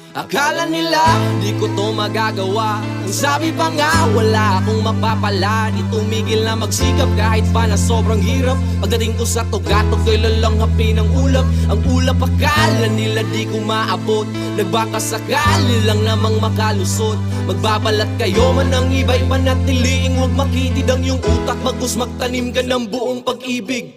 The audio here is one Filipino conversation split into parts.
Akala nila di ko to magagawa. Ang sabi pa nga wala akong mapapala. Di tumigil na magsikap kahit pa na sobrang hirap. Pagdating ko sa tugatog ko'y lalanghapin ang ulap. Ang ulap akala nila di ko maabot. Nagbaka sakali lang namang makalusot. Magbabalat kayo man ang iba'y panatiliing huwag makitid ang iyong utak. Bagus magtanim ka ng buong pag-ibig.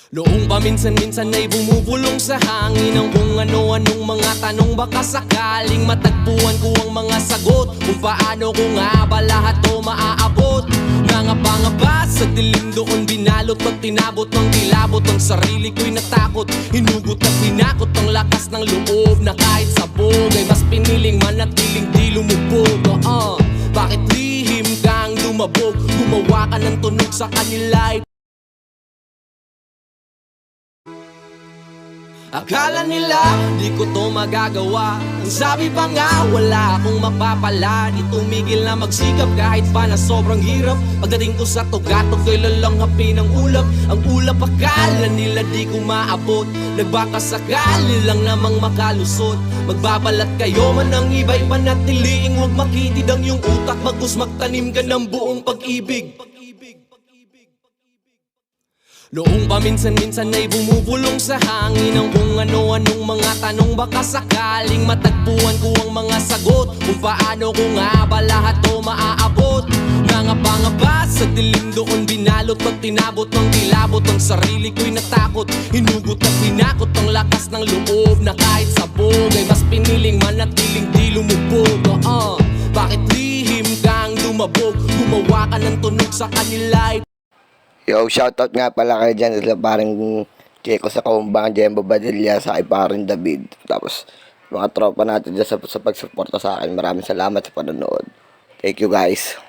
Noong paminsan-minsan ay bumubulong sa hangin ang kung ano-anong mga tanong. Baka sakaling matagpuan ko ang mga sagot kung paano ko nga ba lahat to maaabot. Nangapa-ngapa sa dilim doon binalot. Pag tinabot ng kilabot ang sarili ko'y natakot. Hinugot at pinakot ang lakas ng loob na kahit sabog ay mas piniling manatiling di lumubog. Bakit lihim kang lumabog? Gumawa ka ng tunog sa kanila. Akala nila di ko to magagawa. Ang sabi pa nga wala akong mapapala. Di tumigil na magsikap kahit pa na sobrang hirap. Pagdating ko sa tugatog ko'y lalanghapin ang ulap. Ang ulap akala nila di ko maabot. Nagbaka sakali lang namang makalusot. Magbabalat kayo man ang iba'y panatiliing huwag makitid ang iyong utak. Bagus magtanim ka ng buong pag-ibig. Noong paminsan-minsan ay bumubulong sa hangin ang kung ano-anong mga tanong. Baka sakaling matagpuan ko ang mga sagot kung paano ko nga ba lahat to maaabot. Nangapa-ngapa sa dilim doon binalot. Pag tinabot ng kilabot ang sarili ko'y natakot. Hinugot at pinakot ang lakas ng loob na kahit sabog ay mas piniling manatiling di lumubog. Bakit lihim kang lumabog? Gumawa ka ng tunog sa kanila. Yo, shoutout nga pala kayo dyan sa parang Checo sa Kaumbang, Jembo Badilla, sa kay parang David. Tapos, mga tropa natin dyan sa pagsuporta sa akin. Maraming salamat sa panonood. Thank you guys.